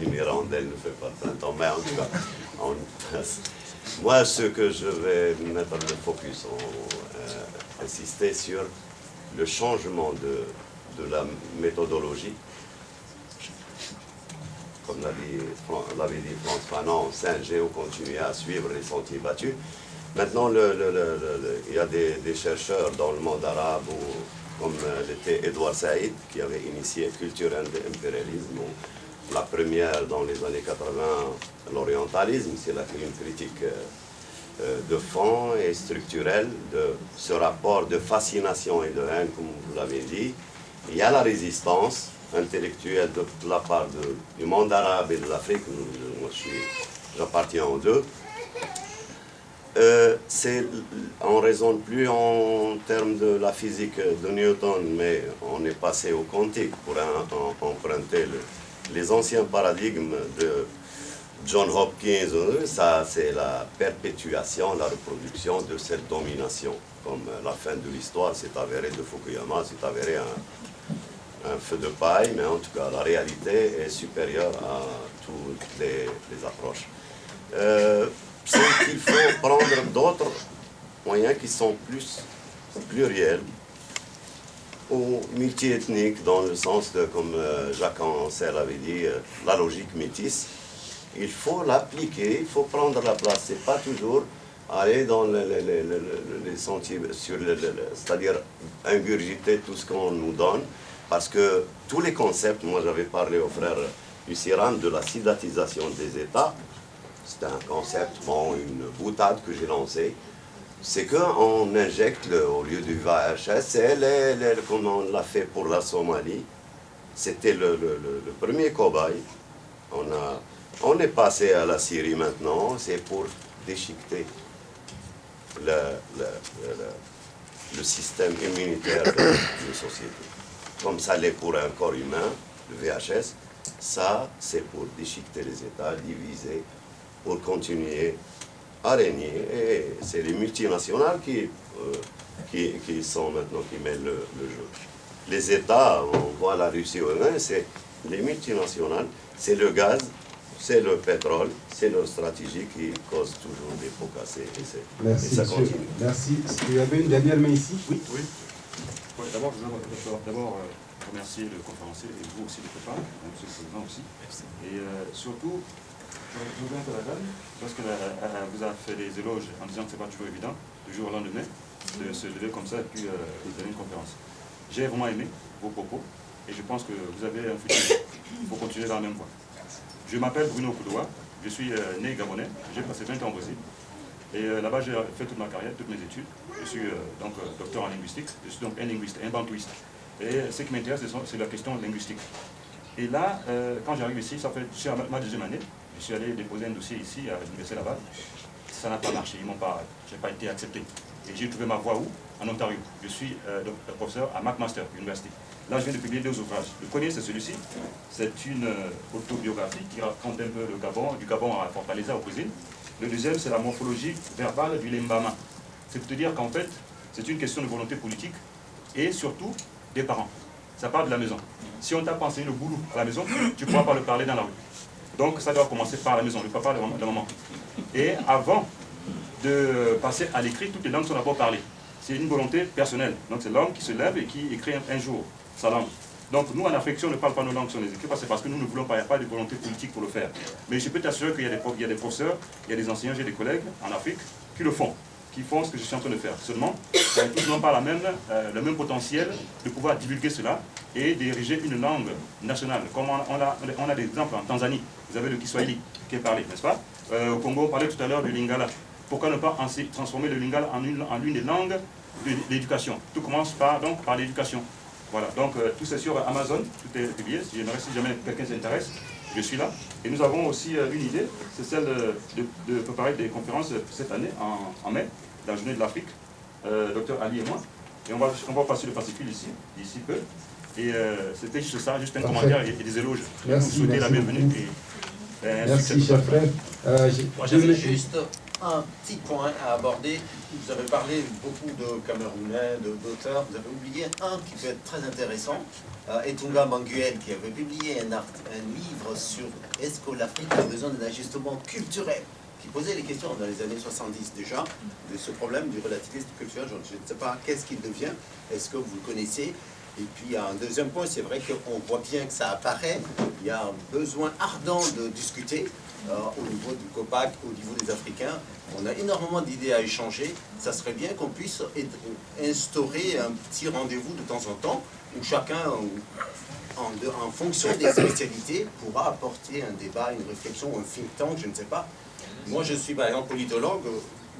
Mirandel ne fait pas printemps, mais en tout cas, moi, ce que je vais mettre le focus, insister sur le changement de la méthodologie. Comme l'avait dit France Fanon, Saint-Géo continue à suivre les sentiers battus. Maintenant, il y a des chercheurs dans le monde arabe, comme l'était Edouard Saïd, qui avait initié Culture et impérialisme. La première, dans les années 80, l'orientalisme, c'est une critique de fond et structurelle de ce rapport de fascination et de haine, comme vous l'avez dit. Il y a la résistance intellectuelle de la part du monde arabe et de l'Afrique. Moi, j'appartiens aux deux. On ne raisonne plus en termes de la physique de Newton, mais on est passé au quantique pour emprunter les anciens paradigmes de John Hopkins. Ça, c'est la perpétuation, la reproduction de cette domination. Comme la fin de l'histoire s'est avérée de Fukuyama, s'est avéré un feu de paille, mais en tout cas, la réalité est supérieure à toutes les approches. C'est qu'il faut prendre d'autres moyens qui sont plus pluriels ou multiethniques, dans le sens de, comme Jacques Ancel avait dit, la logique métisse. Il faut l'appliquer, il faut prendre la place. C'est pas toujours aller dans les sentiers, c'est-à-dire ingurgiter tout ce qu'on nous donne, parce que tous les concepts, moi j'avais parlé au frère Hussiran de la sidatisation des États. C'est un concept, bon, une boutade que j'ai lancée. C'est qu'on injecte, au lieu du VHS, comme on l'a fait pour la Somalie. C'était le premier cobaye. On est passé à la Syrie maintenant, c'est pour déchiqueter le système immunitaire de la société. Comme ça l'est pour un corps humain, le VHS, ça c'est pour déchiqueter les États, diviser, pour continuer à régner. Et c'est les multinationales qui sont maintenant, qui mènent le jeu. Les États, on voit la Russie au Rhin, c'est les multinationales, c'est le gaz, c'est le pétrole, c'est leur stratégie qui cause toujours des pots cassés. Merci, et ça monsieur. continue. Merci. Il y avait une dernière main ici. Oui. D'abord, je voudrais remercier le conférencier et vous aussi, les copains, monsieur le président aussi. Merci. Et surtout, je reviens à la dame, parce qu'elle vous a fait des éloges en disant que ce n'est pas toujours évident, du jour au lendemain, de se lever comme ça et puis de donner une conférence. J'ai vraiment aimé vos propos et je pense que vous avez un futur. Il faut continuer dans la même voie. Je m'appelle Bruno Koudoua, je suis né gabonais, j'ai passé 20 ans au Brésil. Et là-bas, j'ai fait toute ma carrière, toutes mes études. Je suis donc docteur en linguistique, je suis donc un linguiste, un bantouiste. Et ce qui m'intéresse, c'est la question linguistique. Et là, quand j'arrive ici, ça fait, je suis à ma deuxième année, je suis allé déposer un dossier ici à l'Université Laval. Ça n'a pas marché, je n'ai pas été accepté. Et j'ai trouvé ma voie où? En Ontario. Je suis professeur à McMaster University. Là, je viens de publier 2 ouvrages. Le premier, c'est celui-ci. C'est une autobiographie qui raconte un peu le Gabon, du Gabon à Fortaleza au Brésil. Le deuxième, c'est la morphologie verbale du Lembama. C'est pour te dire qu'en fait, c'est une question de volonté politique et surtout des parents. Ça part de la maison. Si on t'a pas enseigné le boulot à la maison, tu ne pourras pas le parler dans la rue. Donc ça doit commencer par la maison, le papa, la maman. Et avant de passer à l'écrit, toutes les langues sont d'abord parlées. C'est une volonté personnelle. Donc c'est l'homme qui se lève et qui écrit un jour sa langue. Donc nous en Afrique, si on ne parle pas nos langues, si on les écrit, c'est parce que nous ne voulons pas, il n'y a pas de volonté politique pour le faire. Mais je peux t'assurer qu'il y a des professeurs, il y a des enseignants, j'ai des collègues en Afrique qui le font, qui font ce que je suis en train de faire. Seulement, tous n'ont pas le même potentiel de pouvoir divulguer cela et d'ériger une langue nationale. Comme on a des exemples en Tanzanie, vous avez le Kiswahili qui est parlé, n'est-ce pas? Au Congo, on parlait tout à l'heure du Lingala. Pourquoi ne pas transformer le Lingala en l'une des langues de l'éducation? Tout commence par l'éducation. Voilà, donc tout c'est sur Amazon, tout est publié. Si jamais quelqu'un s'intéresse, je suis là. Et nous avons aussi une idée, c'est celle de préparer des conférences cette année, en mai, la journée de l'Afrique, Dr Ali et moi. Et on va passer le fascicule d'ici peu. Et c'était juste ça, juste un commentaire et des éloges. Merci, vous souhaitez la bienvenue. Merci, cher frère. Moi, j'avais juste un petit point à aborder. Vous avez parlé beaucoup de Camerounais, d'auteurs. Vous avez oublié un qui peut être très intéressant. Etunga Manguel, qui avait publié un livre sur est-ce que l'Afrique a besoin d'un ajustement culturel, qui posait les questions dans les années 70 déjà, de ce problème du relativisme culturel. Je ne sais pas qu'est-ce qu'il devient, est-ce que vous le connaissez? Et puis il y a un deuxième point, c'est vrai qu'on voit bien que ça apparaît, il y a un besoin ardent de discuter au niveau du COPAC, au niveau des Africains. On a énormément d'idées à échanger, ça serait bien qu'on puisse instaurer un petit rendez-vous de temps en temps, où chacun, en fonction des spécialités, pourra apporter un débat, une réflexion, un think tank, je ne sais pas. Moi, je suis par exemple politologue,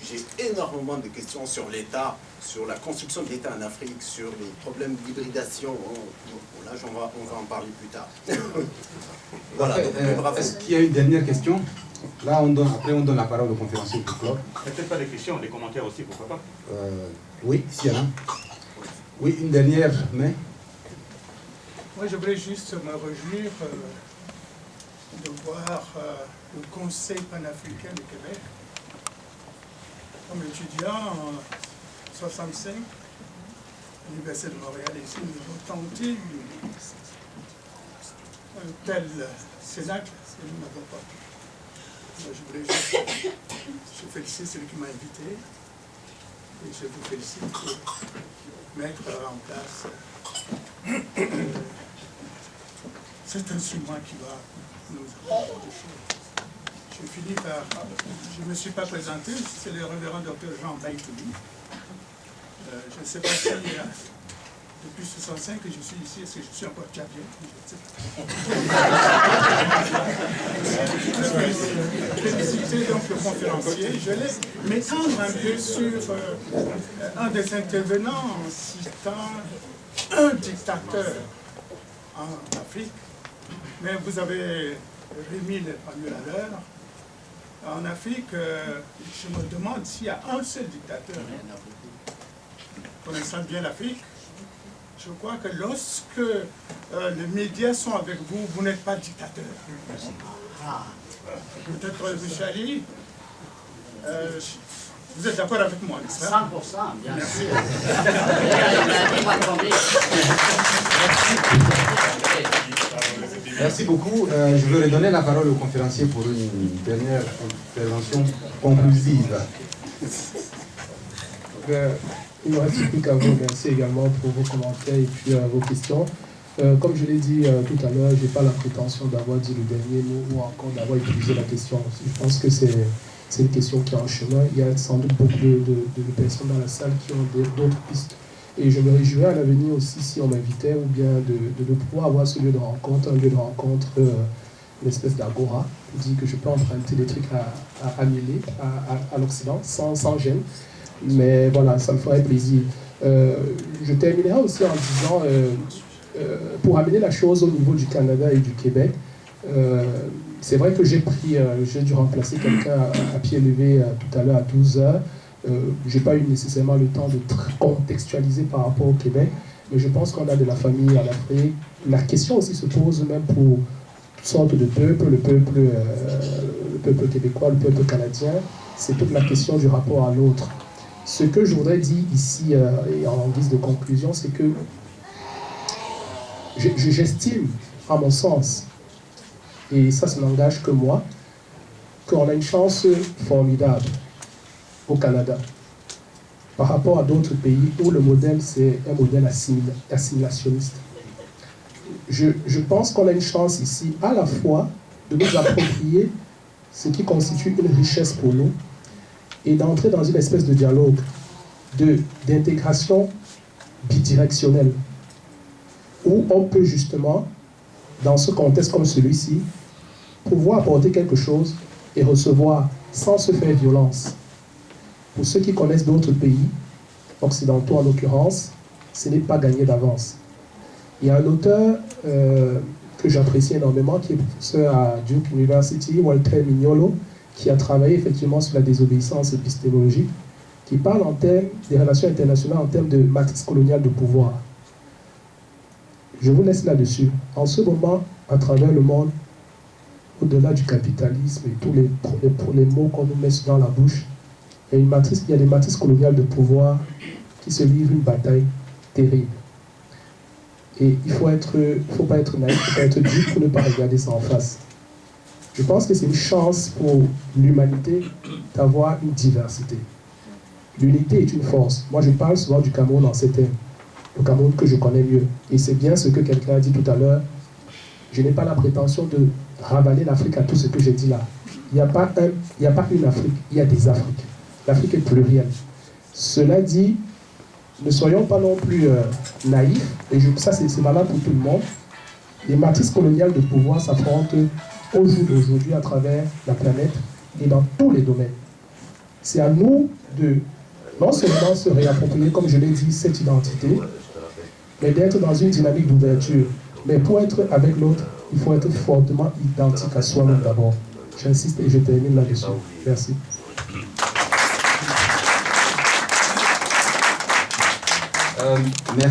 j'ai énormément de questions sur l'État, sur la construction de l'État en Afrique, sur les problèmes d'hybridation. Là, on va en parler plus tard. Voilà, donc, est-ce qu'il y a une dernière question? Là, après, on donne la parole au conférencier pour clore. Peut-être pas des questions, des commentaires aussi, pourquoi pas? Oui, s'il y en a. Oui, une dernière, mais... Moi, je voulais juste me réjouir de voir le Conseil panafricain du Québec. Comme étudiant en 65, à l'Université de Montréal, ici, nous avons tenté un tel cénacle, et nous n'avons pas pu. Moi, je voulais juste, je félicite celui qui m'a invité, et je vous félicite pour mettre en place cet instrument qui va nous apporter des choses. Je finis par... Je ne me suis pas présenté, c'est le révérend docteur Jean Baïtouli. Je ne sais pas si depuis 65 que je suis ici, est-ce que je suis encore tchadien? Je vais féliciter donc le conférencier. Je vais m'étendre un peu sur un des intervenants en citant un dictateur en Afrique. Mais vous avez remis le pendule à l'heure. En Afrique, je me demande s'il y a un seul dictateur. Connaissant bien l'Afrique, je crois que lorsque les médias sont avec vous, vous n'êtes pas dictateur. Peut-être Michali, vous êtes d'accord avec moi, n'est-ce pas? 100%, bien Merci. Merci beaucoup. Je vais redonner la parole au conférencier pour une dernière intervention conclusive. Il ne me reste plus qu'à vous remercier également pour vos commentaires et puis vos questions. Comme je l'ai dit tout à l'heure, je n'ai pas la prétention d'avoir dit le dernier mot ou encore d'avoir utilisé la question. Je pense que c'est une question qui est en chemin. Il y a sans doute beaucoup de personnes dans la salle qui ont d'autres pistes. Et je me réjouirais à l'avenir aussi, si on m'invitait, ou bien de pouvoir avoir ce lieu de rencontre, un lieu de rencontre, une espèce d'agora, pour dire que je peux emprunter des trucs à mêler à l'Occident, sans gêne. Mais voilà, ça me ferait plaisir. Je terminerai aussi en disant, pour amener la chose au niveau du Canada et du Québec, c'est vrai que j'ai dû remplacer quelqu'un à pied levé tout à l'heure à 12 h. Je n'ai pas eu nécessairement le temps de contextualiser par rapport au Québec, mais je pense qu'on a de la famille en Afrique. La question aussi se pose même pour toutes sortes de peuples, le peuple québécois, le peuple canadien. C'est toute la question du rapport à l'autre. Ce que je voudrais dire ici, et en guise de conclusion, c'est que j'estime, à mon sens, et ça n'engage que moi, qu'on a une chance formidable au Canada par rapport à d'autres pays où le modèle c'est un modèle assimilationniste. Je pense qu'on a une chance ici à la fois de nous approprier ce qui constitue une richesse pour nous et d'entrer dans une espèce de dialogue, d'intégration bidirectionnelle où on peut justement, dans ce contexte comme celui-ci, pouvoir apporter quelque chose et recevoir sans se faire violence. Pour ceux qui connaissent d'autres pays, occidentaux en l'occurrence, ce n'est pas gagné d'avance. Il y a un auteur que j'apprécie énormément, qui est professeur à Duke University, Walter Mignolo, qui a travaillé effectivement sur la désobéissance épistémologique, qui parle en termes des relations internationales en termes de matrice coloniale de pouvoir. Je vous laisse là-dessus. En ce moment, à travers le monde, au-delà du capitalisme et tous les mots qu'on nous met dans la bouche, il y a des matrices coloniales de pouvoir qui se livrent une bataille terrible. Et il ne faut pas être naïf, il ne faut pas être dupe pour ne pas regarder ça en face. Je pense que c'est une chance pour l'humanité d'avoir une diversité. L'unité est une force. Moi, je parle souvent du Cameroun en ces termes. Le Cameroun que je connais mieux. Et c'est bien ce que quelqu'un a dit tout à l'heure. Je n'ai pas la prétention de ravaler l'Afrique à tout ce que j'ai dit là. Il n'y a pas une Afrique, il y a des Afriques. L'Afrique est plurielle. Cela dit, ne soyons pas non plus naïfs, et ça c'est valable pour tout le monde. Les matrices coloniales de pouvoir s'affrontent au jour d'aujourd'hui à travers la planète et dans tous les domaines. C'est à nous de non seulement se réapproprier, comme je l'ai dit, cette identité, mais d'être dans une dynamique d'ouverture. Mais pour être avec l'autre, il faut être fortement identique à soi-même d'abord. J'insiste et je termine là-dessus. Merci. Merci.